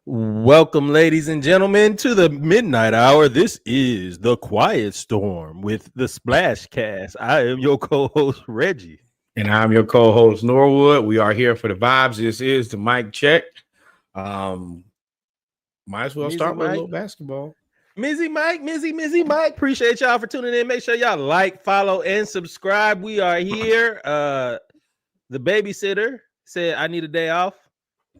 Welcome, ladies and gentlemen, to the midnight hour. This is the Quiet Storm with the SplashCast. I am your co-host, Reggie. And I'm your co-host, Norwood. We are here for the vibes. This is the mic check. Might as well start with a little basketball. Mizzy Mike. Appreciate y'all for tuning in. Make sure y'all like, follow, and subscribe. We are here. The babysitter said I need a day off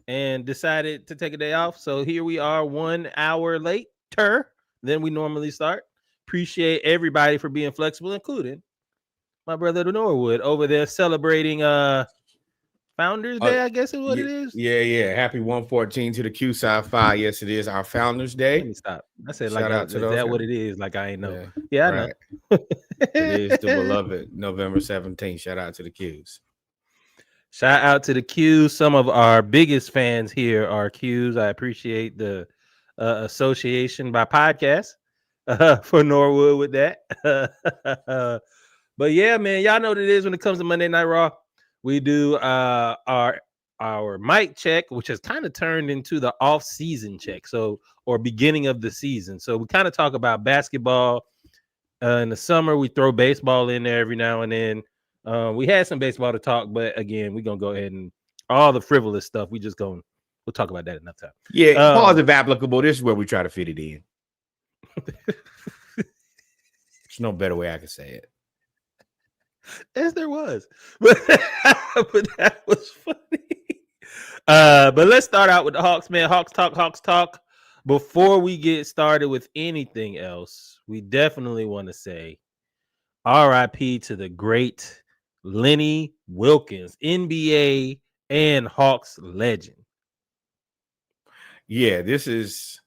and decided to take a day off. So here we are 1 hour later than we normally start. Appreciate everybody for being flexible, including my brother Norwood over there celebrating Founders Day, I guess is what it is. Yeah. Happy 114 to the Q Sci-Fi. Yes, it is our Founders Day. Let me stop. I said, shout out to is that what it is? Like I ain't know. I know. It is the beloved November 17th. Shout out to the Qs. Shout out to the Qs. Some of our biggest fans here are Qs. I appreciate the association by podcast for Norwood with that. But yeah, man, y'all know what it is when it comes to Monday Night Raw. We do our mic check, which has kind of turned into the off-season check, or beginning of the season. So we kind of talk about basketball. In the summer, we throw baseball in there every now and then. We had some baseball to talk, but again, we're gonna go ahead and all the frivolous stuff. We'll talk about that another time. Yeah, positive applicable. This is where we try to fit it in. There's no better way I could say it. As there was, but that was funny. But let's start out with the Hawks, man. Hawks talk. Before we get started with anything else, we definitely want to say R.I.P. to the great Lenny Wilkins, NBA and Hawks legend. Yeah, this is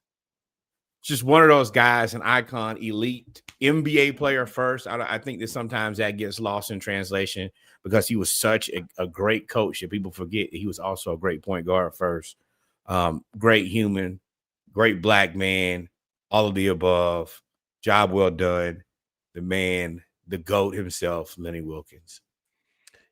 just one of those guys, an icon, elite NBA player first. I think that sometimes that gets lost in translation because he was such a great coach that people forget he was also a great point guard first. Great human, great black man, all of the above. Job well done. The man, the GOAT himself, Lenny Wilkins.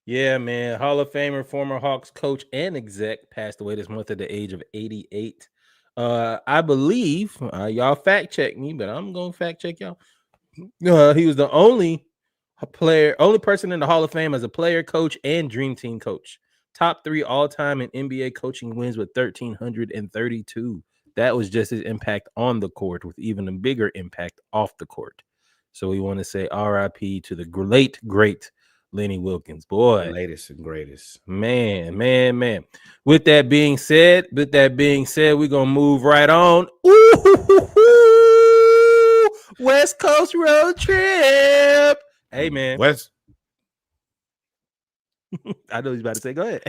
Yeah, man. Hall of Famer, former Hawks coach and exec, passed away this month at the age of 88. I believe, y'all fact check me, but I'm going to fact check y'all. He was the only person in the Hall of Fame as a player, coach, and dream team coach. Top 3 all-time in NBA coaching wins with 1,332. That was just his impact on the court, with even a bigger impact off the court. So we want to say R.I.P. to the late, great Lenny Wilkins. Boy. The latest and greatest. Man. With that being said, we're going to move right on. Ooh, West Coast road trip. Hey, man. I know he's about to say, go ahead.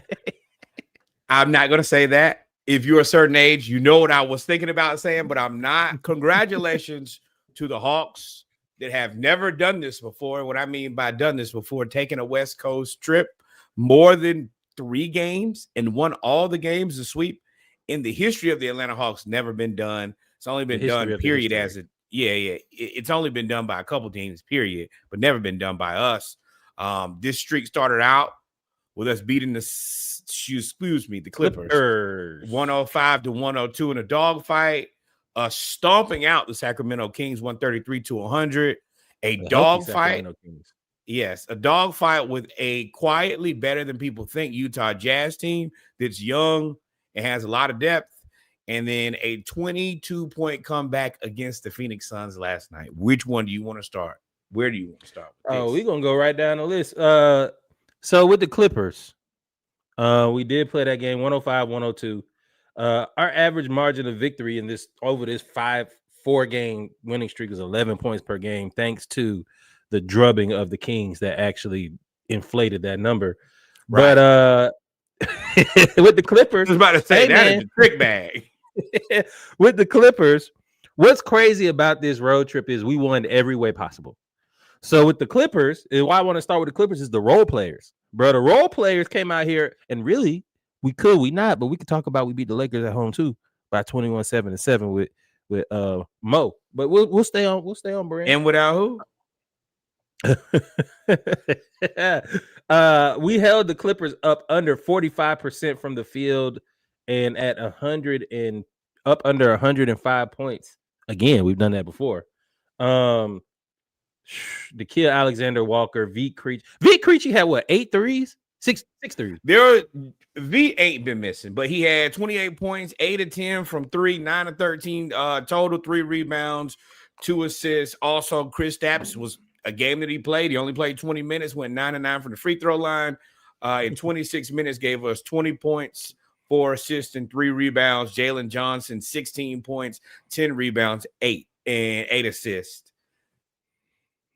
I'm not going to say that. If you're a certain age, you know what I was thinking about saying, but I'm not. Congratulations to the Hawks that have never done this before. What I mean by done this before, taking a West Coast trip, more than 3 games and won all the games, the sweep in the history of the Atlanta Hawks, never been done. It's only been done, period. It's only been done by a couple teams, period, but never been done by us. This streak started out with us beating the Clippers. 105-102 in a dogfight. Stomping out the Sacramento Kings 133-100. A dogfight. Yes, a dogfight with a quietly better than people think Utah Jazz team that's young and has a lot of depth. And then a 22-point comeback against the Phoenix Suns last night. Which one do you want to start? Where do you want to start? We're going to go right down the list. So with the Clippers, we did play that game 105-102. Our average margin of victory in this 4 game winning streak is 11 points per game, thanks to the drubbing of the Kings that actually inflated that number. Right. But with the Clippers, I was about to say that is a trick bag. With the Clippers, what's crazy about this road trip is we won every way possible. So with the Clippers, and why I want to start with the Clippers is the role players. Bro, the role players came out here and really we could talk about we beat the Lakers at home too by 21-7 with Mo. But we'll stay on brand. And without who? We held the Clippers up under 45% from the field and at 100 and up under 105 points. Again, we've done that before. The kid Alexander Walker, V Creechy had what, 8 threes? Six threes. V ain't been missing, but he had 28 points, 8 of 10 from 3, 9 of 13 total, 3 rebounds, 2 assists. Also, Chris Stapps was a game that he played. He only played 20 minutes, went 9 of 9 from the free throw line. In 26 minutes, gave us 20 points, 4 assists, and 3 rebounds. Jalen Johnson, 16 points, 10 rebounds, 8 assists.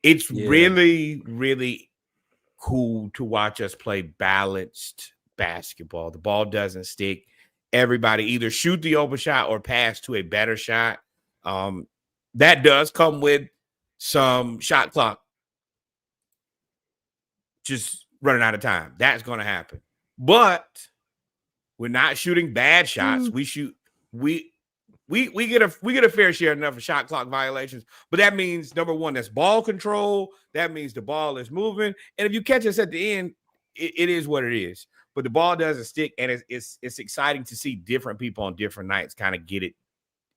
It's really, really cool to watch us play balanced basketball. The ball doesn't stick. Everybody either shoot the open shot or pass to a better shot. That does come with some shot clock just running out of time. That's going to happen. But we're not shooting bad shots. We get a fair share enough of shot clock violations. But that means, number one, that's ball control. That means the ball is moving. And if you catch us at the end, it is what it is. But the ball doesn't stick, and it's exciting to see different people on different nights kind of get it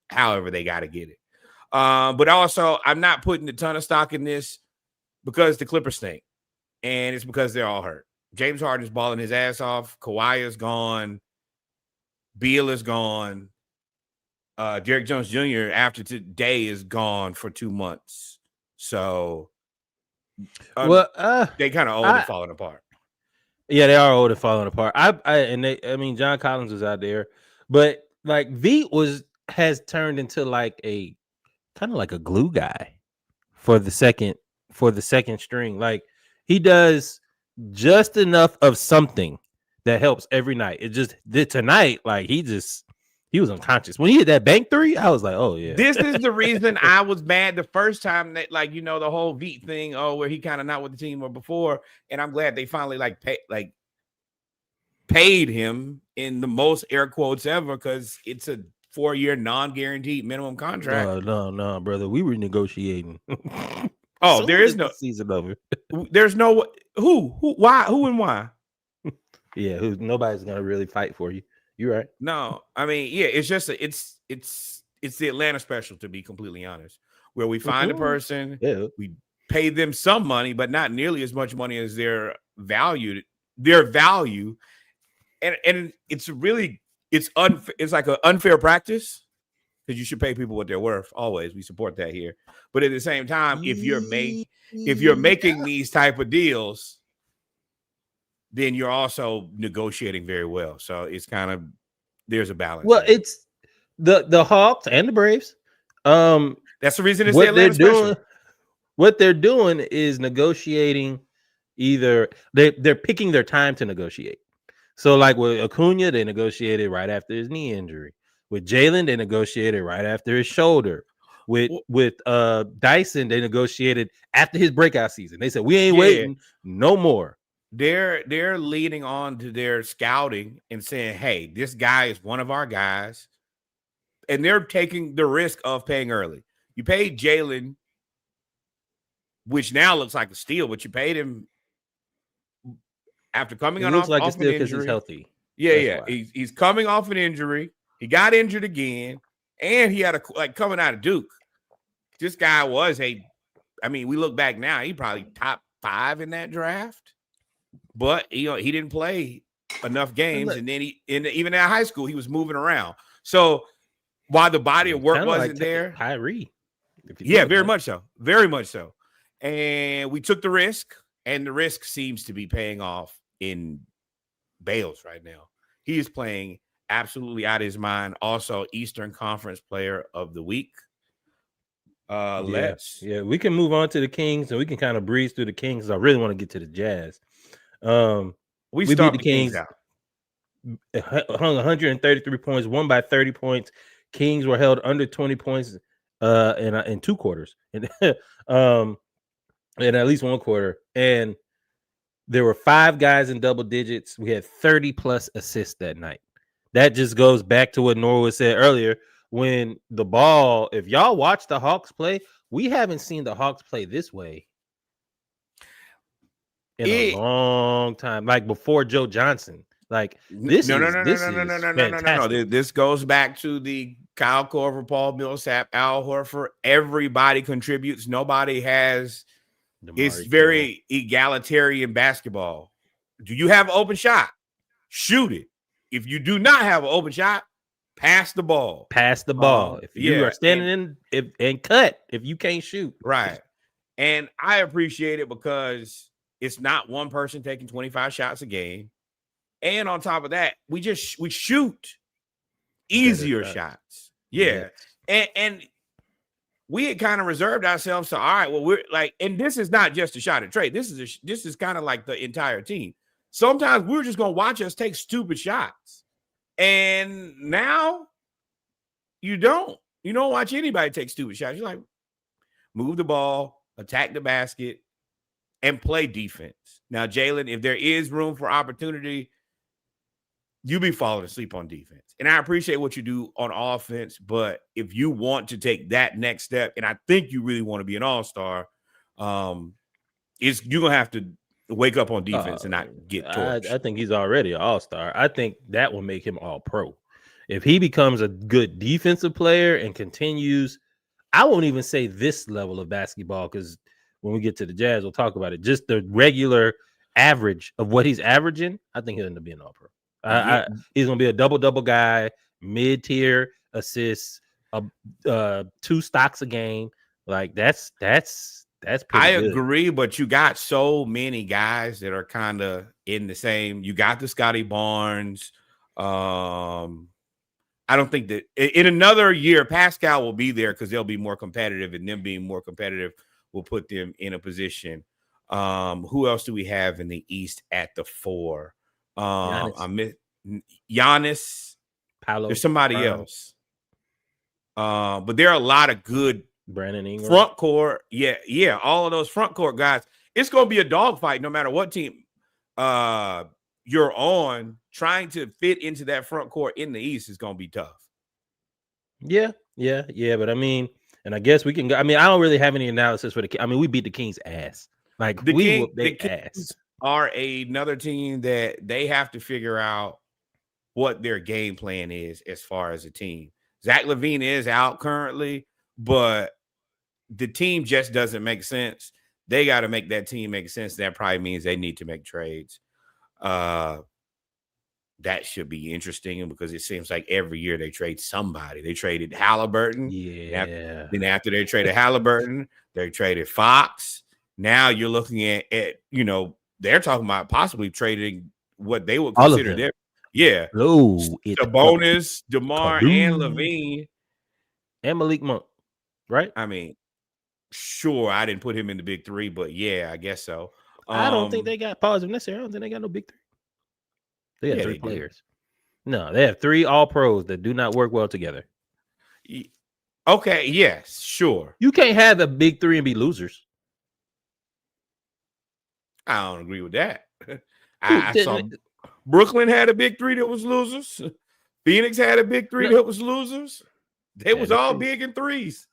however they got to get it. But also, I'm not putting a ton of stock in this because the Clippers stink, and it's because they're all hurt. James Harden is balling his ass off. Kawhi is gone. Beal is gone. Derrick Jones Jr. after today is gone for 2 months. So they kind of old and falling apart. Yeah, they are old and falling apart. I mean, John Collins was out there, but like V has turned into like a kind of like a glue guy for the second string. Like he does just enough of something that helps every night. It just did tonight. Like he was unconscious when he hit that bank 3. I was like, oh yeah. This is the reason I was mad the first time that, like, you know, the whole Veet thing, where he kind of not with the team or before. And I'm glad they finally paid him in the most air quotes ever, because it's a 4-year non-guaranteed minimum contract. No, brother. We were negotiating. Oh, there is no season over. There's no who, why, who, and why. Yeah, nobody's gonna really fight for you. You're right. No, I mean, yeah, it's just it's the Atlanta special, to be completely honest, where we find a person, we pay them some money, but not nearly as much money as their value, and it's really it's like an unfair practice, because you should pay people what they're worth. Always, we support that here. But at the same time, if you're making these type of deals, then you're also negotiating very well. So it's kind of, there's a balance. Well, there. It's the Hawks and the Braves. That's the reason it's the Atlanta special. What they're doing is negotiating. Either they're picking their time to negotiate. So like with Acuna, they negotiated right after his knee injury. With Jalen, they negotiated right after his shoulder. With Dyson, they negotiated after his breakout season. They said, we ain't waiting no more. They're leading on to their scouting and saying, hey, this guy is one of our guys. And they're taking the risk of paying early. You paid Jalen, which now looks like a steal, but you paid him after coming off an injury. Because he's healthy. Yeah. He's coming off an injury. He got injured again, and he had coming out of Duke. This guy was we look back now, he probably top 5 in that draft. But he didn't play enough games, and then even at high school, he was moving around. So while the body of work wasn't there, Kyrie, very much so, and we took the risk, and the risk seems to be paying off in Bales right now. He is playing absolutely out of his mind. Also, Eastern Conference Player of the Week. We can move on to the Kings, and we can kind of breeze through the Kings. I really want to get to the Jazz. We beat the Kings out. Hung 133 points, won by 30 points. Kings were held under 20 points in 2 quarters, and in at least 1 quarter. And there were 5 guys in double digits. We had 30 plus assists that night. That just goes back to what Norwood said earlier. When the ball, if y'all watch the Hawks play, we haven't seen the Hawks play this way in a long time, like before Joe Johnson. Like this No. is fantastic. This goes back to the Kyle Korver, Paul Millsap, Al Horford. Everybody contributes. Nobody has. It's very egalitarian basketball. Do you have an open shot? Shoot it. If you do not have an open shot, pass the ball. Pass the ball. If you are standing and cut, if you can't shoot. Right. And I appreciate it because it's not one person taking 25 shots a game. And on top of that, we shoot easier shots. Yeah. Yes. And we had kind of reserved ourselves to, all right, well, we're like, and this is not just a shot at Trey. This is kind of like the entire team. Sometimes we're just going to watch us take stupid shots. And now you don't watch anybody take stupid shots. You're like, move the ball, attack the basket, and play defense. Now, Jalen, if there is room for opportunity, you be falling asleep on defense. And I appreciate what you do on offense, but if you want to take that next step, and I think you really want to be an all-star, you're going to have to wake up on defense and not get torched. I think he's already an all-star. I think that will make him all-pro. If he becomes a good defensive player and continues, I won't even say this level of basketball, because when we get to the Jazz, we'll talk about it. Just the regular average of what he's averaging, I think he'll end up being all-pro. He's going to be a double-double guy, mid-tier assists, 2 stocks a game. Like, that's pretty good. Agree, but you got so many guys that are kind of in the same. You got the Scotty Barnes. I don't think that in another year, Pascal will be there because they'll be more competitive, and them being more competitive will put them in a position. Who else do we have in the East at the 4? Giannis. There's somebody else. But there are a lot of good Brandon Ingram front court. Yeah. All of those front court guys. It's going to be a dogfight no matter what team you're on. Trying to fit into that front court in the East is going to be tough. Yeah. But I mean, and I guess we can go. I mean, I don't really have any analysis for the. I mean, we beat the Kings' ass. Like the Kings are another team that they have to figure out what their game plan is as far as a team. Zach LaVine is out currently, but the team just doesn't make sense. They got to make that team make sense. That probably means they need to make trades. That should be interesting because it seems like every year they trade somebody. They traded Halliburton. Yeah. Then after they traded Halliburton, they traded Fox. Now you're looking at they're talking about possibly trading what they would consider their Sabonis, DeMar, and LaVine. And Malik Monk, right? I mean, sure, I didn't put him in the big 3, but yeah, I guess so. I don't think they got positive necessary. I don't think they got no big 3. They got 3 players. No, they have 3 all-pros that do not work well together. Okay, yes, sure. You can't have a big 3 and be losers. I don't agree with that. I saw Brooklyn had a big 3 that was losers. Phoenix had a big 3 that was losers. They was all big in 3s.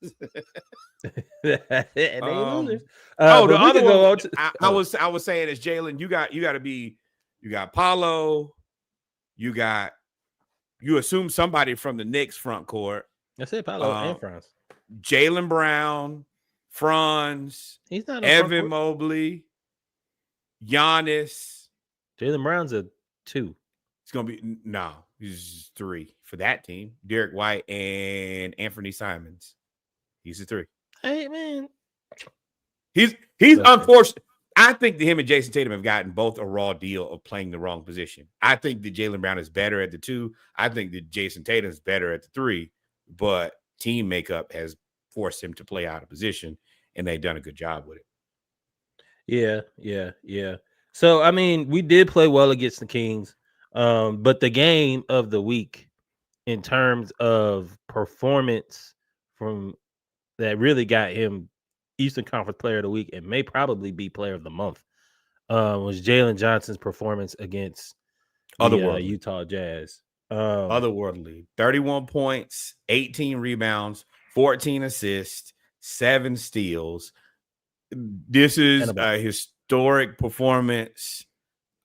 They losers. The other one I was saying is Jalen. You got to be. You got Paulo. You assume somebody from the Knicks front court. I said Paulo and Franz. Jaylen Brown, Franz. He's not Evan Mobley. Giannis. Jaylen Brown's a 2. It's gonna be he's 3 for that team. Derek White and Anthony Simons. He's a 3. Hey man, he's unfortunate. I think that him and Jason Tatum have gotten both a raw deal of playing the wrong position. I think that Jaylen Brown is better at the 2. I think that Jason Tatum is better at the 3. But team makeup has forced him to play out of position, and they've done a good job with it. Yeah. So, I mean, we did play well against the Kings, but the game of the week in terms of performance from that really got him Eastern Conference Player of the Week and may probably be Player of the Month was Jalen Johnson's performance against the Utah Jazz. Otherworldly. 31 points, 18 rebounds, 14 assists, 7 steals. This is a historic performance.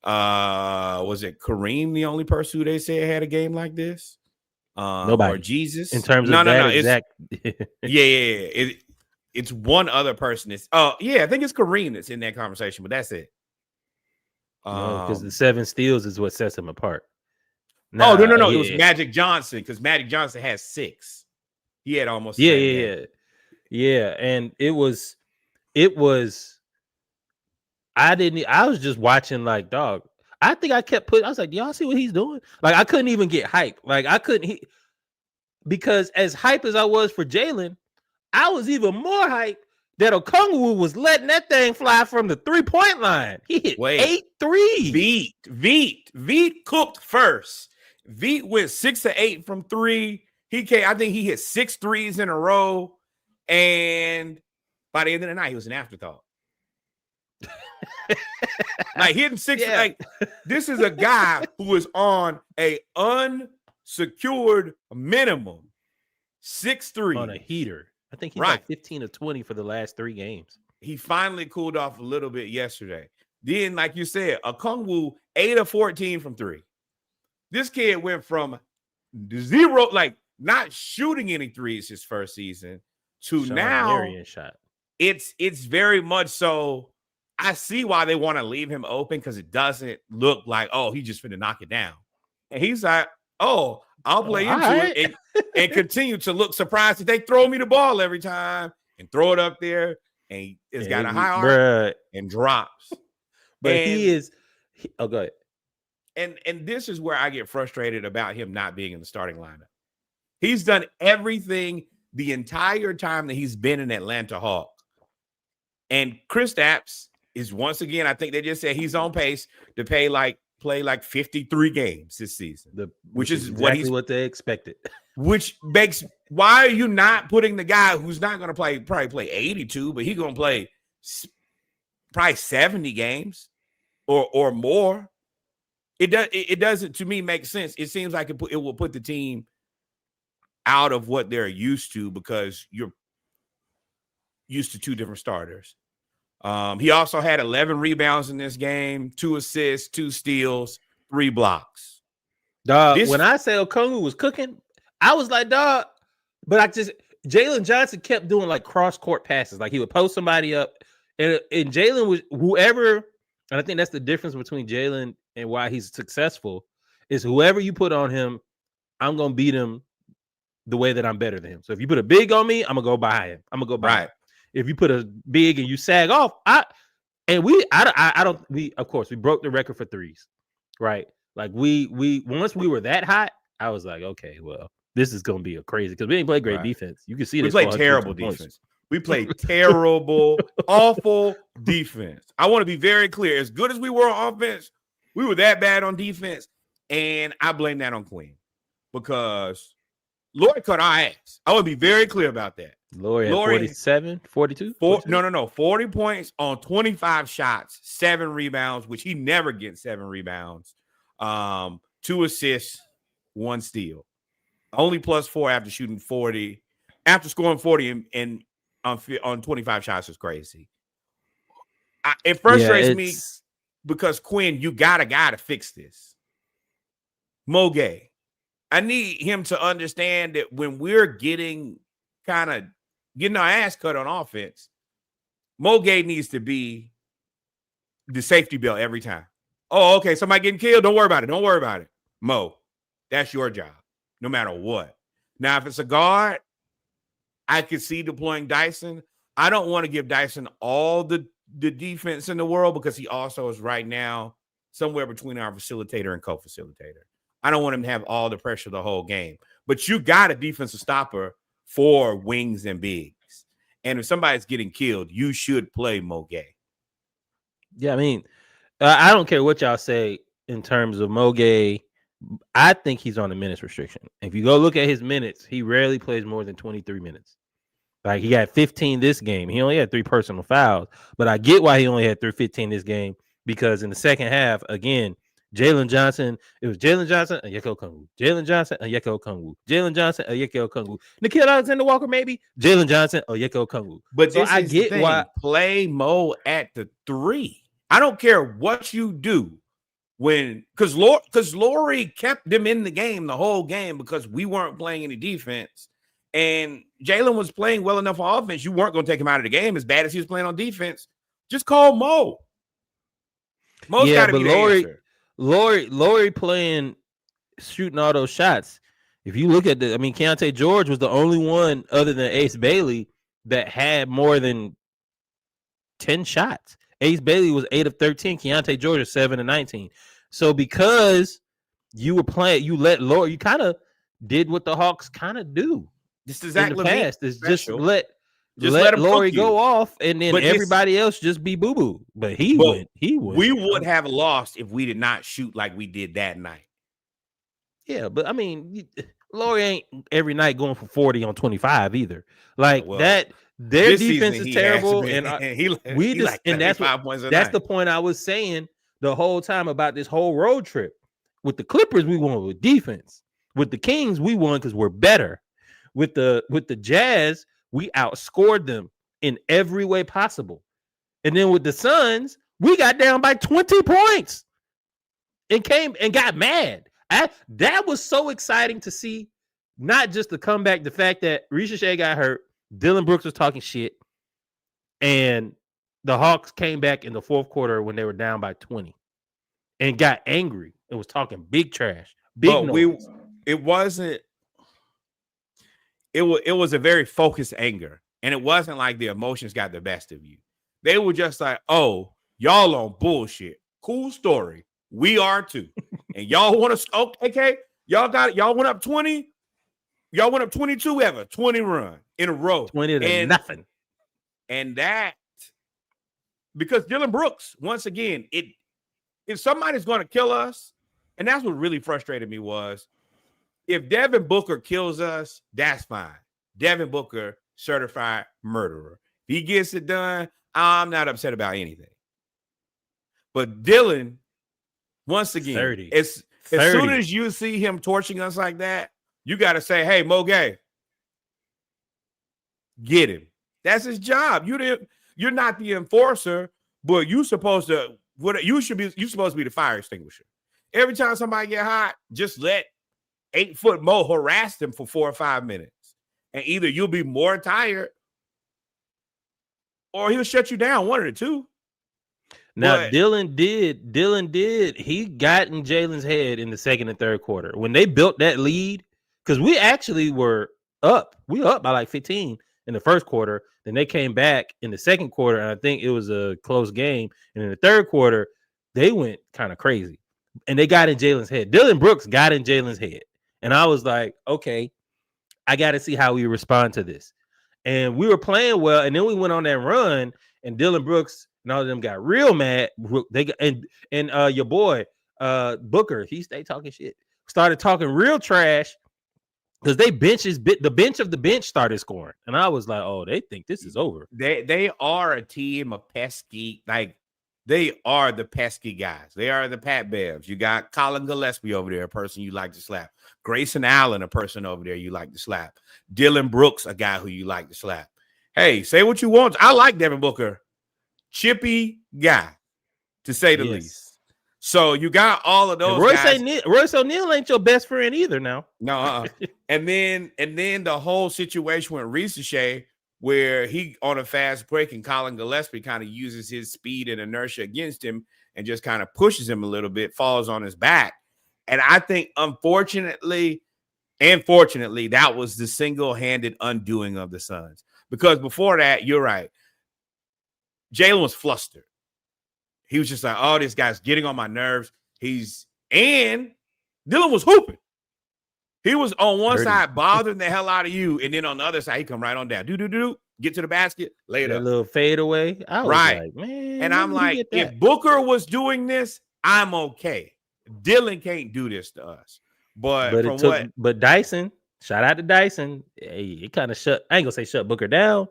Was it Kareem the only person who they said had a game like this? Nobody. Or Jesus? In terms of no. that exact. It's one other person. It's I think it's Kareem that's in that conversation, but that's it. No, because the 7 steals is what sets him apart. No. It was Magic Johnson, because Magic Johnson has 6. He had almost yeah. And it was. I was just watching like, dog. I think I kept putting. I was like, y'all see what he's doing? Like, I couldn't even get hype. Like, I couldn't. Because as hype as I was for Jalen, I was even more hype that Okungwu was letting that thing fly from the 3-point line. He hit 8 threes. Veet cooked first. Veet went 6 of 8 from 3. I think he hit 6 threes in a row. And by the end of the night, he was an afterthought. Like, hitting 6. Yeah. Like, this is a guy who is on a unsecured minimum 6 threes on a heater. I think he's like 15 of 20 for the last 3 games. He finally cooled off a little bit yesterday. Then, like you said, Okungwu 8 of 14 from 3. This kid went from 0, like not shooting any threes his first season, to Sean now Marion shot. It's very much so. I see why they want to leave him open, because it doesn't look like, oh, he just finna knock it down. And he's like, oh, I'll play into it and continue to look surprised that they throw me the ball every time and throw it up there. And it's got a high arc and drops. But go ahead. And this is where I get frustrated about him not being in the starting lineup. He's done everything the entire time that he's been an Atlanta Hawk. And Kristaps is, once again, I think they just said he's on pace to play like 53 games this season, which is exactly what they expected. Which makes, why are you not putting the guy who's not going to probably play 82, but he's going to play probably 70 games or more? It doesn't, to me, make sense. It seems like it will put the team out of what they're used to, because you're used to 2 different starters. He also had 11 rebounds in this game, 2 assists, 2 steals, 3 blocks. When I say Okungwu was cooking, I was like, dog. But Jalen Johnson kept doing like cross-court passes. Like, he would post somebody up, and Jalen was whoever. And I think that's the difference between Jalen and why he's successful, is whoever you put on him, I'm gonna beat him the way that I'm better than him. So if you put a big on me, I'm gonna go by him. I'm gonna go by him. If you put a big and you sag off, of course we broke the record for threes, right? Like we once we were that hot, I was like, okay, well, this is gonna be a crazy, because we didn't play great defense. You can see this. We played terrible defense. We played terrible, awful defense. I want to be very clear. As good as we were on offense, we were that bad on defense, and I blame that on Quinn, because Lloyd cut our ass. I want to be very clear about that. Lloyd had 47, 42? 40 points on 25 shots, 7 rebounds, which he never gets 7 rebounds, 2 assists, 1 steal. Only +4 after shooting 40, after scoring 40 and on 25 shots is crazy. It frustrates me, because Quinn, you got a guy to fix this. Mo Gay. I need him to understand that when we're getting our ass cut on offense, Mo Gay needs to be the safety belt every time. Oh, okay, somebody getting killed. Don't worry about it. Mo, that's your job, no matter what. Now, if it's a guard, I could see deploying Dyson. I don't want to give Dyson all the defense in the world, because he also is right now somewhere between our facilitator and co-facilitator. I don't want him to have all the pressure the whole game. But you got a defensive stopper for wings and bigs. And if somebody's getting killed, you should play Mo Gay. Yeah, I mean, I don't care what y'all say in terms of Mo Gay. I think he's on a minutes restriction. If you go look at his minutes, he rarely plays more than 23 minutes. Like, he got 15 this game. He only had 3 personal fouls. But I get why he only had 15 this game, because in the second half, again, Jalen Johnson, it was Jalen Johnson, Onyeka Okungwu. Jalen Johnson, Onyeka Okungwu. Jalen Johnson, Onyeka Okungwu. Nickeil Alexander-Walker, maybe. Jalen Johnson, Onyeka Okungwu. But so I get why play Mo at the 3. I don't care what you do. because Laurie kept them in the game the whole game because we weren't playing any defense. And Jalen was playing well enough on offense. You weren't going to take him out of the game as bad as he was playing on defense. Just call Mo. Mo's got to be the answer. Laurie playing, shooting all those shots. If you look at Keontae George was the only one other than Ace Bailey that had more than 10 shots. Ace Bailey was 8 of 13. Keontae George is 7 of 19. So because you were playing, you let Laurie, you kind of did what the Hawks kind of do. This is exactly in the past. Is just let him Laurie go off, and then everybody else just be boo boo. But he went. We would have lost if we did not shoot like we did that night. Yeah, but I mean, Laurie ain't every night going for 40 on 25 either. Like that. Their defense is terrible, and that's the point I was saying the whole time about this whole road trip. With the Clippers, we won with defense. With the Kings, we won because we're better. With the Jazz, we outscored them in every way possible. And then with the Suns, we got down by 20 points and came and got mad. That was so exciting to see, not just the comeback, the fact that Ricochet got hurt, Dylan Brooks was talking shit, and the Hawks came back in the fourth quarter when they were down by 20 and got angry and was talking big trash. It was a very focused anger, and it wasn't like the emotions got the best of you. They were just like, oh, y'all on bullshit. Cool story. We are too. And y'all want to, okay, y'all went up 20. Y'all went up 22 ever, 20 run in a row. 20 to nothing. And that, because Dylan Brooks, once again, if somebody's going to kill us, and that's what really frustrated me was, if Devin Booker kills us, that's fine. Devin Booker, certified murderer. If he gets it done, I'm not upset about anything. But Dylan, once again, 30. As soon as you see him torching us like that, you got to say, hey, Mogay, get him. That's his job. You're not the enforcer, but you're supposed to be the fire extinguisher. Every time somebody get hot, just let 8-foot Mo harass them for 4 or 5 minutes. And either you'll be more tired or he'll shut you down, one of the two. Now, Dylan did. He got in Jalen's head in the second and third quarter. When they built that lead, because we actually were up. We were up by like 15 in the first quarter. Then they came back in the second quarter, and I think it was a close game. And in the third quarter, they went kind of crazy. And they got in Jalen's head. Dylan Brooks got in Jalen's head. And I was like, okay, I got to see how we respond to this. And we were playing well, and then we went on that run, and Dylan Brooks and all of them got real mad. Your boy Booker, he stayed talking shit. Started talking real trash because the bench of the bench started scoring, and I was like, oh, they think this is over. They are a team of pesky, like they are the pesky guys. They are the Pat Bevs. You got Colin Gillespie over there, a person you like to slap. Grayson Allen, a person over there you like to slap. Dylan Brooks, a guy who you like to slap. Hey, say what you want. I like Devin Booker. Chippy guy, to say the least. So you got all of those guys. Royce O'Neal ain't your best friend either now. No. And then the whole situation with Ricochet, where he on a fast break and Colin Gillespie kind of uses his speed and inertia against him and just kind of pushes him a little bit, falls on his back. And I think, unfortunately and fortunately, that was the single-handed undoing of the Suns. Because before that, you're right, Jalen was flustered. He was just like, oh, this guy's getting on my nerves. And Dylan was hooping. He was on one side bothering the hell out of you, and then on the other side, he come right on down. Get to the basket, later. A little fade away. I was like, man. And I'm like, if Booker was doing this, I'm okay. Dylan can't do this to us. But Dyson, shout out to Dyson. Hey, it kind of I ain't gonna say shut Booker down,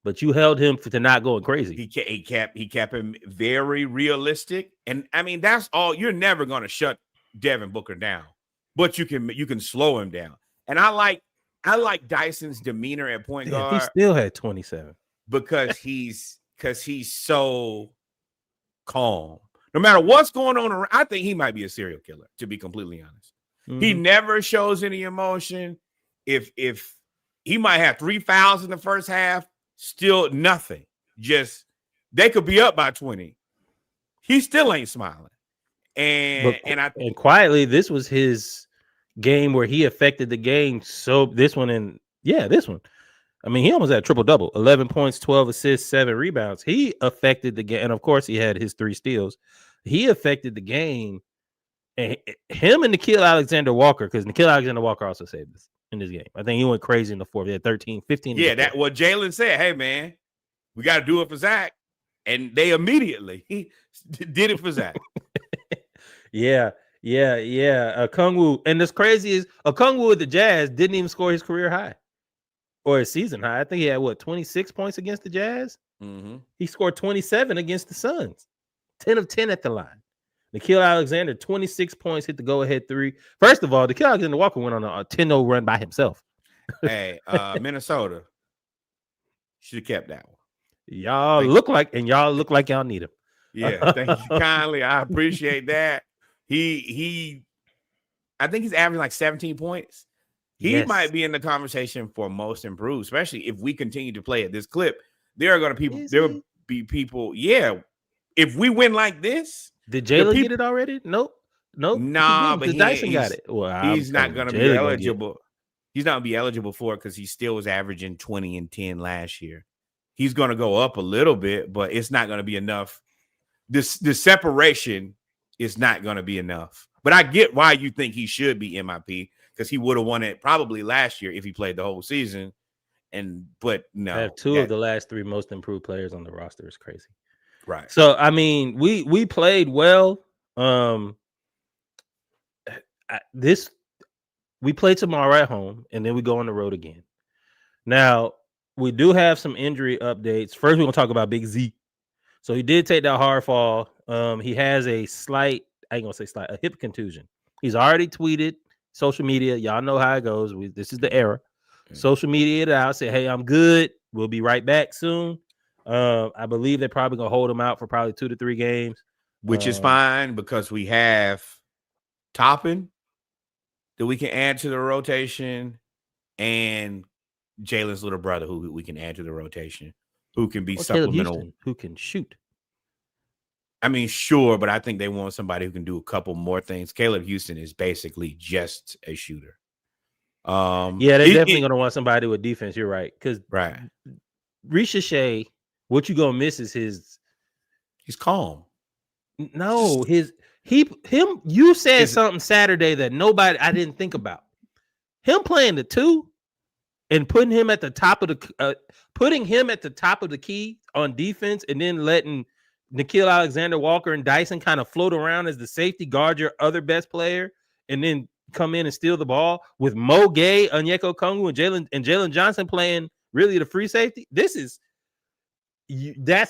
but you held him to not going crazy. He kept him very realistic. And I mean, that's all. You're never gonna shut Devin Booker down, but you can slow him down. And I like Dyson's demeanor at point guard. He still had 27 because he's so calm. No matter what's going on around, I think he might be a serial killer, to be completely honest. He never shows any emotion. If he might have 3 fouls in the first half, still nothing. Just they could be up by 20. He still ain't smiling. And quietly, this was his game where he affected the game. So this one. I mean, he almost had a triple-double, 11 points, 12 assists, 7 rebounds. He affected the game. And, of course, he had his 3 steals. He affected the game. And him and Nickeil Alexander-Walker, because Nickeil Alexander-Walker also saved this in this game. I think he went crazy in the fourth. He had 13, 15. Yeah, that's what Jalen said. Hey, man, we got to do it for Zach. And they immediately did it for Zach. Yeah. Okungwu. And this crazy is Okungwu with the Jazz didn't even score his career high or his season high. I think he had 26 points against the Jazz. He scored 27 against the Suns. 10 of 10 at the line. Nickeil Alexander, 26 points, hit the go-ahead 3. First of all, Nickeil Alexander-Walker went on a 10-0 run by himself. Hey, Minnesota should have kept that one. Y'all look like y'all need him. Yeah, thank you kindly. I appreciate that. I think he's averaging like 17 points. He might be in the conversation for most improved, especially if we continue to play at this clip. There will be people. Yeah, if we win like this, did Jalen get it already? Nope. Nah, but Dyson got it. Well, he's not going to be eligible. He's not going to be eligible for it because he still was averaging 20 and 10 last year. He's going to go up a little bit, but it's not going to be enough. The separation is not going to be enough. But I get why you think he should be MIP because he would have won it probably last year if he played the whole season. But no, I have 2 of the last 3 most improved players on the roster. Is crazy, right? So I mean, we played well. We play tomorrow at home, and then we go on the road again. Now we do have some injury updates. First, we're gonna talk about Big Z. So he did take that hard fall. He has a hip contusion. He's already tweeted social media. Y'all know how it goes. This is the era. Social media it out. Say, hey, I'm good. We'll be right back soon. I believe they're probably gonna hold him out for probably 2 to 3 games, which is fine because we have Toppin that we can add to the rotation, and Jalen's little brother who we can add to the rotation, who can be supplemental, Houston, who can shoot. I mean, sure, but I think they want somebody who can do a couple more things. Caleb Houston is basically just a shooter. Yeah, they're definitely going to want somebody with defense. You're right. Because Ricochet, what you going to miss is he's calm. No, you said something Saturday that I didn't think about. Him playing the 2 and putting him at the top of the key on defense, and then letting Nickeil Alexander-Walker and Dyson kind of float around as the safety, guard your other best player, and then come in and steal the ball with Mo Gay, Onyeka Okungwu, and Jalen Johnson playing really the free safety. That's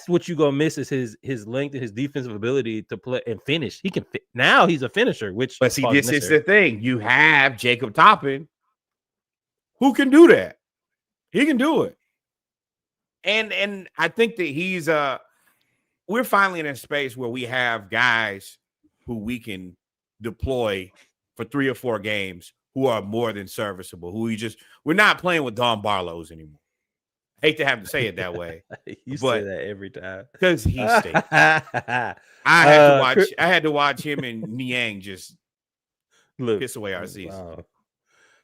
what you're gonna miss is his length and his defensive ability to play and finish. He can now he's a finisher, but see, this is the thing. You have Jacob Toppin who can do that. He can do it. And I think that we're finally in a space where we have guys who we can deploy for 3 or 4 games who are more than serviceable, we're not playing with Don Barlow's anymore. Hate to have to say it that way. You say that every time. Because he stinks. I had to watch him and Niang just piss away our season. Wow.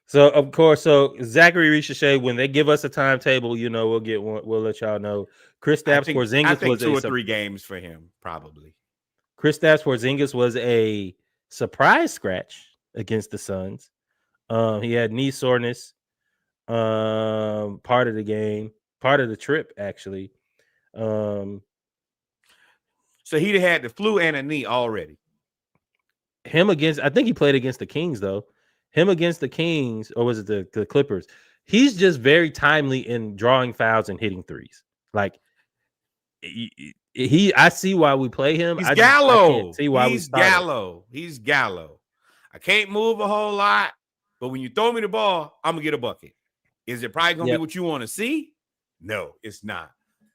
So of course, Zachary Ricochet, when they give us a timetable, we'll let y'all know. Kristaps Porzingis I think 2 or 3 games for him, probably. Kristaps Porzingis was a surprise scratch against the Suns. He had knee soreness part of the game, part of the trip, actually. So he had the flu and a knee already. I think he played against the Kings, though. Him against the Kings, or was it the Clippers? He's just very timely in drawing fouls and hitting threes. Like, I see why we play him. He's Gallo. I can't see why He's Gallo. He's Gallo. I can't move a whole lot, but when you throw me the ball, I'm going to get a bucket. Is it probably going to be what you want to see? No, it's not.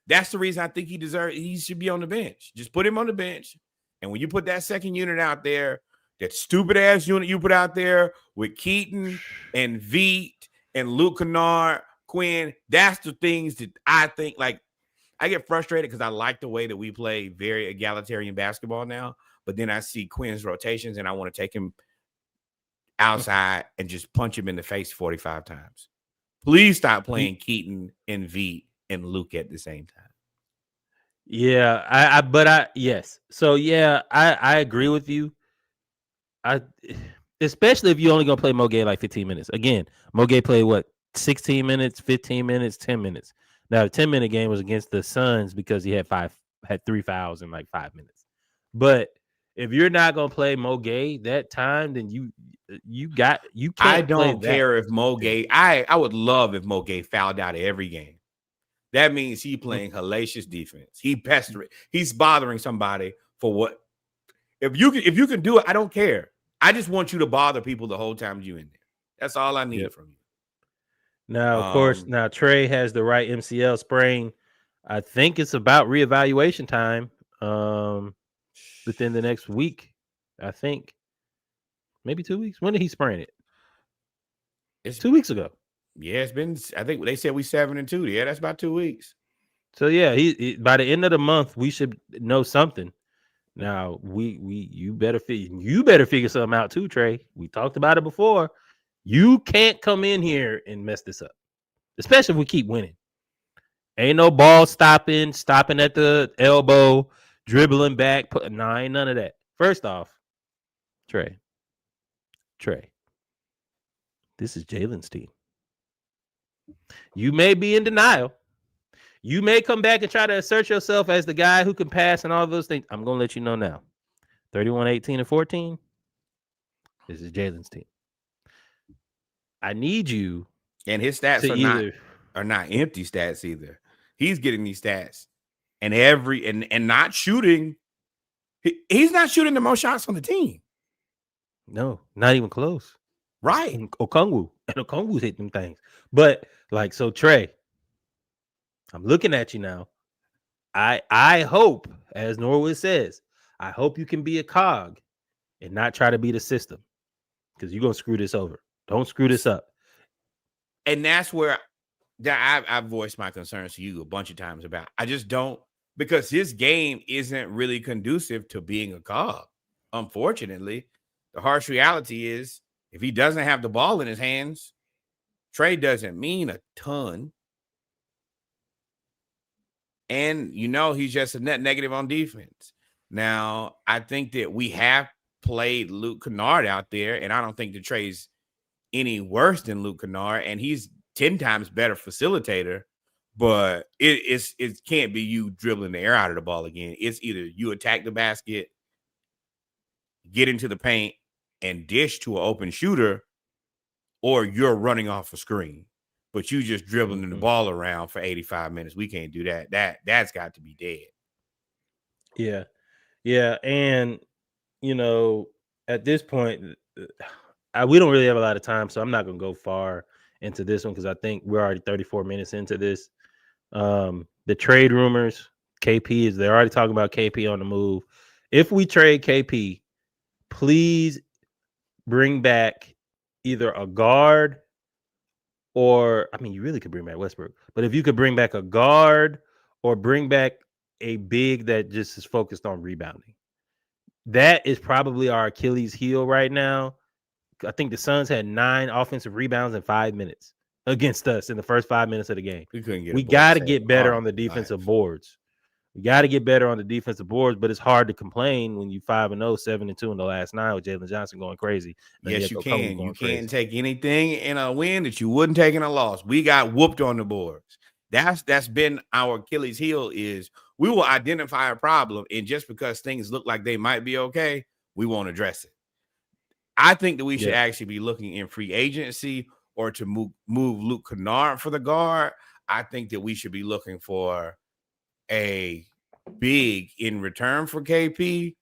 That's the reason I think he should be on the bench. Just put him on the bench And when you put that second unit out there, that stupid ass unit you put out there with Keaton and Veet and Luke Kennard, Quinn, that's the things that I think, like, I get frustrated because I like the way that we play very egalitarian basketball now. But then I see Quinn's rotations and I want to take him outside and just punch him in the face 45 times. Please stop playing Keaton and Veet and Luke at the same time. Yeah, yes. So yeah, I agree with you. Especially if you're only gonna play Mogay like 15 minutes. Again, Mogay played what 16 minutes, 15 minutes, 10 minutes. Now the 10-minute game was against the Suns because he had 3 fouls in like 5 minutes. But if you're not gonna play Mogay that time, then you can't. I don't care if Mogay. I would love if Mogay fouled out of every game. That means he's playing hellacious defense. He's bothering somebody for what? If you can do it, I don't care. I just want you to bother people the whole time you in there. That's all I need from you. Now, of course, Trey has the right MCL sprain. I think it's about reevaluation time within the next week. I think maybe 2 weeks. When did he sprain it? It's 2 weeks ago. Yeah, it's been. I think they said we 7-2. Yeah, that's about 2 weeks. So yeah, he by the end of the month we should know something. Now you better figure something out too, Trey. We talked about it before. You can't come in here and mess this up, especially if we keep winning. Ain't no ball stopping at the elbow, dribbling back. Ain't none of that. First off, Trey, this is Jalen's team. You may be in denial. You may come back and try to assert yourself as the guy who can pass and all those things. I'm going to let you know now. 31, 18, and 14. This is Jalen's team. I need you. And his stats are not empty stats either. He's getting these stats. And not shooting. He's not shooting the most shots on the team. No, not even close. Right. And Okungu's hit them things. But so Trey, I'm looking at you now. I hope, as Norwood says, I hope you can be a cog and not try to be the system, because you're gonna screw this over. Don't screw this up. And that's where I've voiced my concerns to you a bunch of times about. I just don't, because his game isn't really conducive to being a cog. Unfortunately, the harsh reality is if he doesn't have the ball in his hands, Trey doesn't mean a ton. And, he's just a net negative on defense. Now, I think that we have played Luke Kennard out there, and I don't think that Trey's any worse than Luke Kennard, and he's 10 times better facilitator, but it can't be you dribbling the air out of the ball again. It's either you attack the basket, get into the paint, and dish to an open shooter, or you're running off a screen. But you just dribbling the ball around for 85 minutes. We can't do that. That's got to be dead. Yeah. Yeah. And, at this point, we don't really have a lot of time, so I'm not going to go far into this one because I think we're already 34 minutes into this. The trade rumors, they're already talking about KP on the move. If we trade KP, please bring back either a guard or, you really could bring back Westbrook. But if you could bring back a guard or bring back a big that just is focused on rebounding. That is probably our Achilles heel right now. I think the Suns had 9 offensive rebounds in 5 minutes against us in the first 5 minutes of the game. We got to get better on the defensive boards. We got to get better on the defensive boards, but it's hard to complain when you 5-0, 7-2 in the last 9 with Jalen Johnson going crazy. Yes, you can. You can't take anything in a win that you wouldn't take in a loss. We got whooped on the boards. That's been our Achilles heel is we will identify a problem, and just because things look like they might be okay, we won't address it. I think that we should actually be looking in free agency or to move Luke Kennard for the guard. I think that we should be looking for a big in return for KP,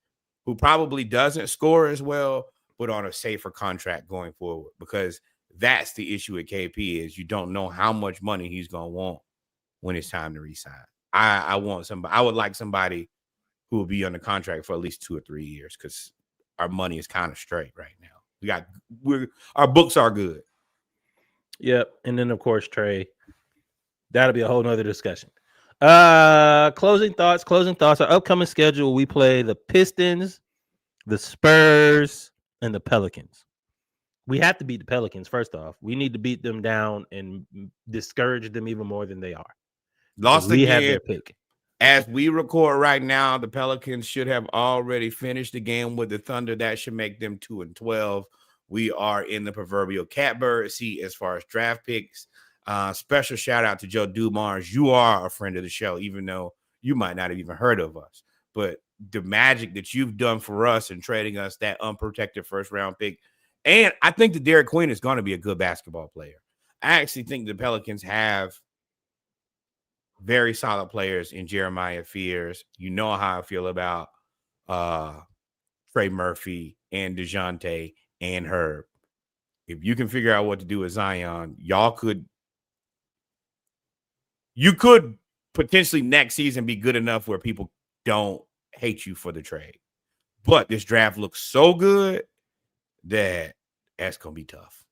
who probably doesn't score as well, but on a safer contract going forward, because that's the issue with KP is you don't know how much money he's going to want when it's time to resign. I would like somebody who will be under contract for at least 2 or 3 years because our money is kind of straight right now. Our books are good. Yep. And then of course Trey. That'll be a whole nother discussion. Closing thoughts. Our upcoming schedule, we play the Pistons, the Spurs, and the Pelicans. We have to beat the Pelicans first off. We need to beat them down and discourage them even more than they are. Lost we again. Have their pick. As we record right now, the Pelicans should have already finished the game with the Thunder. That should make them 2-12. We are in the proverbial catbird seat as far as draft picks. Special shout out to Joe Dumars. You are a friend of the show, even though you might not have even heard of us. But the magic that you've done for us in trading us that unprotected first round pick. And I think that Derek Queen is going to be a good basketball player. I actually think the Pelicans have very solid players in Jeremiah Fears. You know how I feel about Trey Murphy and DeJounte and Herb. If you can figure out what to do with Zion, you could potentially next season be good enough where people don't hate you for the trade. But this draft looks so good that that's going to be tough.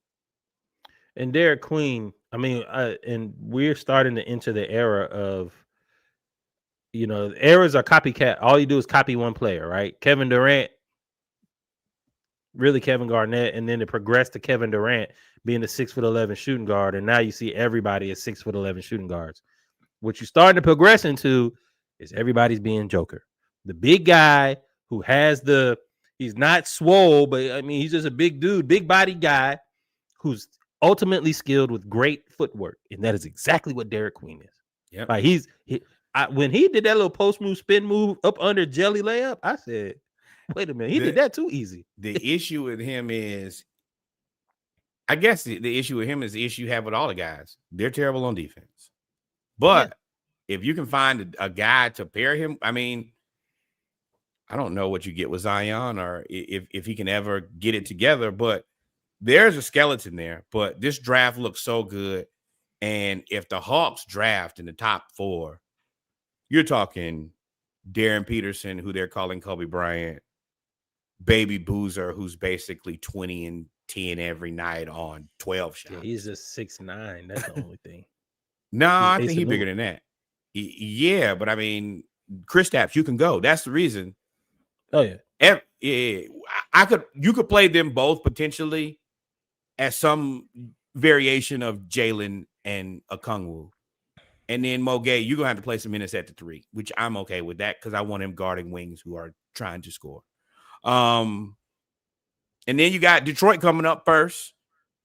And Derek Queen, I mean, and we're starting to enter the era of, eras are copycat. All you do is copy one player, right? Kevin Durant, really Kevin Garnett, and then it progressed to Kevin Durant being the 6'11" shooting guard, and now you see everybody as 6'11" shooting guards. What you're starting to progress into is everybody's being Joker, the big guy who has he's not swole, but I mean he's just a big dude, big body guy who's ultimately skilled with great footwork, and that is exactly what Derek Queen is. Yeah, like when he did that little post move, spin move up under jelly layup, I said, "Wait a minute, he did that too easy." The issue with him is, I guess the issue with him is the issue you have with all the guys. They're terrible on defense. But if you can find a guy to pair him, I mean, I don't know what you get with Zion or if he can ever get it together, but there's a skeleton there. But this draft looks so good. And if the Hawks draft in the top 4, you're talking Darren Peterson, who they're calling Kobe Bryant, Baby Boozer, who's basically 20 and 10 every night on 12 shots. Yeah, he's just 6'9". That's the only thing. No, I think he's bigger than that. Yeah, but I mean, Kristaps, you can go. That's the reason. Oh yeah. You could play them both potentially as some variation of Jalen and Okungwu. And then Mo Gay, you're gonna have to play some minutes at the 3, which I'm okay with that because I want him guarding wings who are trying to score. And then you got Detroit coming up first.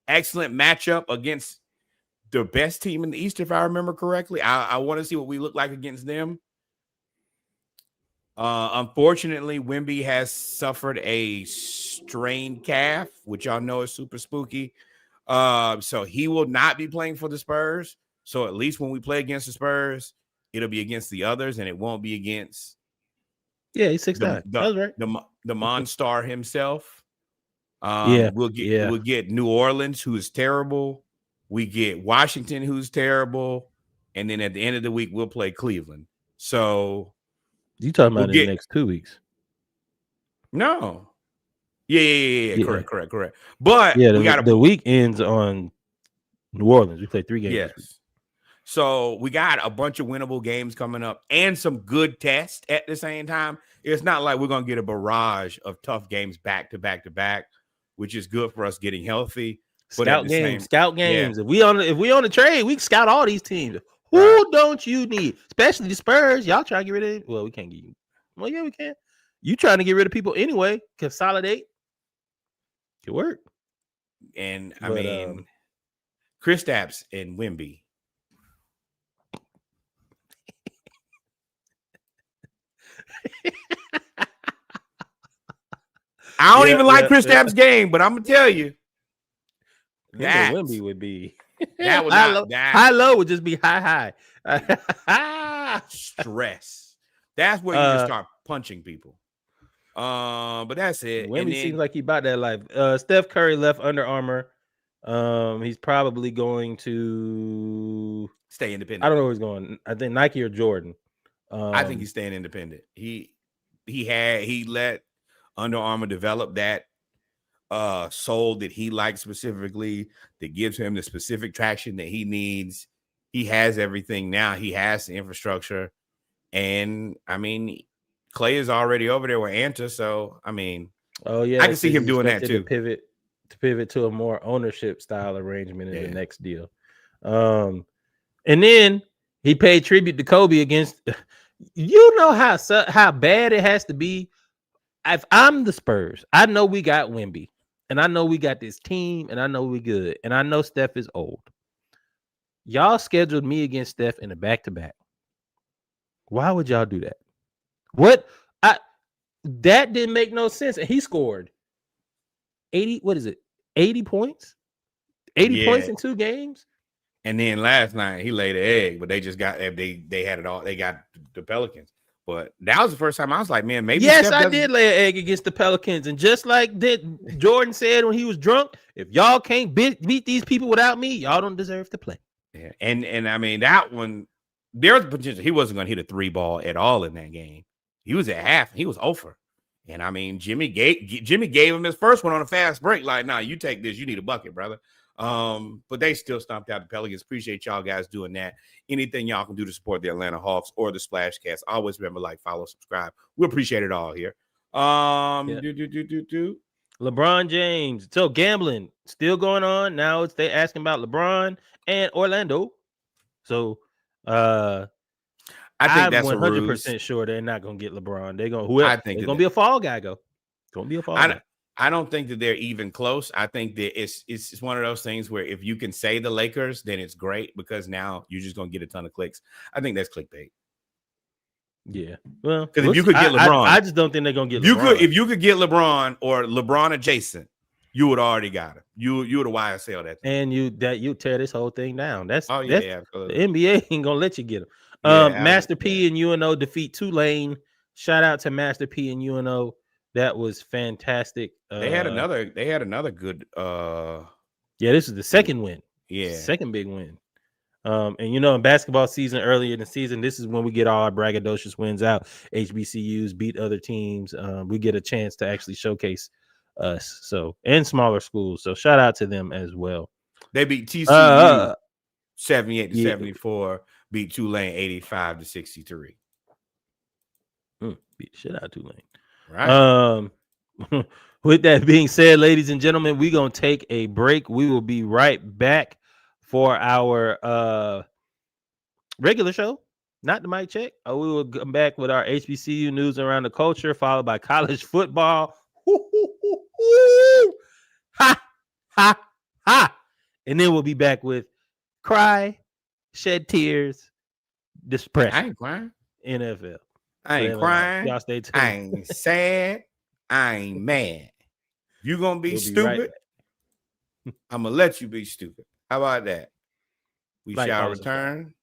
Excellent matchup against the best team in the East, if I remember correctly. I want to see what we look like against them. Unfortunately, Wemby has suffered a strained calf, which y'all know is super spooky. So he will not be playing for the Spurs. So at least when we play against the Spurs, it'll be against the others, and it won't be against. Yeah, he's 6'9". That was right. The Monstar himself. We'll get New Orleans, who is terrible. We get Washington, who's terrible, and then at the end of the week, we'll play Cleveland. So you talking about in the next 2 weeks? No. Yeah. Correct. But we got the week ends on New Orleans. We play 3 games. Yes. So we got a bunch of winnable games coming up and some good tests at the same time. It's not like we're gonna get a barrage of tough games back to back, which is good for us getting healthy. Scout games. Yeah. If we on the trade, we can scout all these teams. Who don't you need? Especially the Spurs. Y'all trying to get rid of it? Well, we can't get you. Well, yeah, we can. You trying to get rid of people anyway? Consolidate. Could work. And I mean, Kristaps and Wemby. I don't even like Kristaps' game, but I'm gonna tell you. That Wemby would be that would high low would just be high. Stress. That's where you just start punching people. But that's it. Wemby seems like he bought that life. Steph Curry left Under Armour. He's probably going to stay independent. I don't know where he's going. I think Nike or Jordan. I think he's staying independent. he let Under Armour develop that sole that he likes specifically, that gives him the specific traction that he needs. He has everything now. He has the infrastructure. And I mean, Clay is already over there with Anta. So I mean, oh yeah, I can see him doing that too. To pivot to a more ownership style arrangement in the next deal. And then he paid tribute to Kobe against. You know how bad it has to be. If I'm the Spurs, I know we got Wemby, and I know we got this team, and I know we good, and I know Steph is old. Y'all scheduled me against Steph in a back-to-back. Why would y'all do that? That didn't make no sense. And he scored 80. What is it? 80 points? 80 points in 2 games. And then last night he laid an egg, but they just got they had it all. They got the Pelicans. But that was the first time I was like, man, maybe. Yes, I did lay an egg against the Pelicans. And just like Jordan said when he was drunk, if y'all can't beat these people without me, y'all don't deserve to play. Yeah. And I mean, that one, there's potential. He wasn't going to hit a 3 ball at all in that game. He was at half. He was over. And I mean, Jimmy gave him his first one on a fast break. Like, nah, you take this. You need a bucket, brother. But they still stomped out the Pelicans. Appreciate y'all guys doing that. Anything y'all can do to support the Atlanta Hawks or the SplashCast, always remember, like, follow, subscribe. We appreciate it all here. LeBron James. So gambling still going on. Now they asking about LeBron and Orlando. So I think that's 100% sure they're not gonna get LeBron. They're gonna be a fall guy. Gonna be a fall guy. I don't think that they're even close. I think that it's one of those things where if you can say the Lakers, then it's great because now you're just going to get a ton of clicks. I think that's clickbait. Yeah. Well, because if you could get LeBron, I just don't think they're going to get LeBron. If you could get LeBron or LeBron adjacent, you would already got him. You would have YSL that thing. And you tear this whole thing down. That's absolutely. The NBA ain't going to let you get him. Master P and UNO defeat Tulane. Shout out to Master P and UNO. That was fantastic. They had another good this is the second win. Yeah. Second big win. And in basketball season, earlier in the season, this is when we get all our braggadocious wins out. HBCUs beat other teams. We get a chance to actually showcase us. So, and smaller schools. So shout out to them as well. They beat TCU 78-74, beat Tulane 85-63. Beat the shit out of Tulane. Right. With that being said, ladies and gentlemen, we're gonna take a break. We will be right back for our regular show, not the mic check. We will come back with our HBCU news around the culture, followed by college football. Ha ha ha! And then we'll be back with cry, shed tears, depression. I ain't crying. NFL. I ain't crying. Y'all stay tuned. I ain't sad. I ain't mad. You gonna be stupid? I'm gonna let you be stupid. How about that? We shall return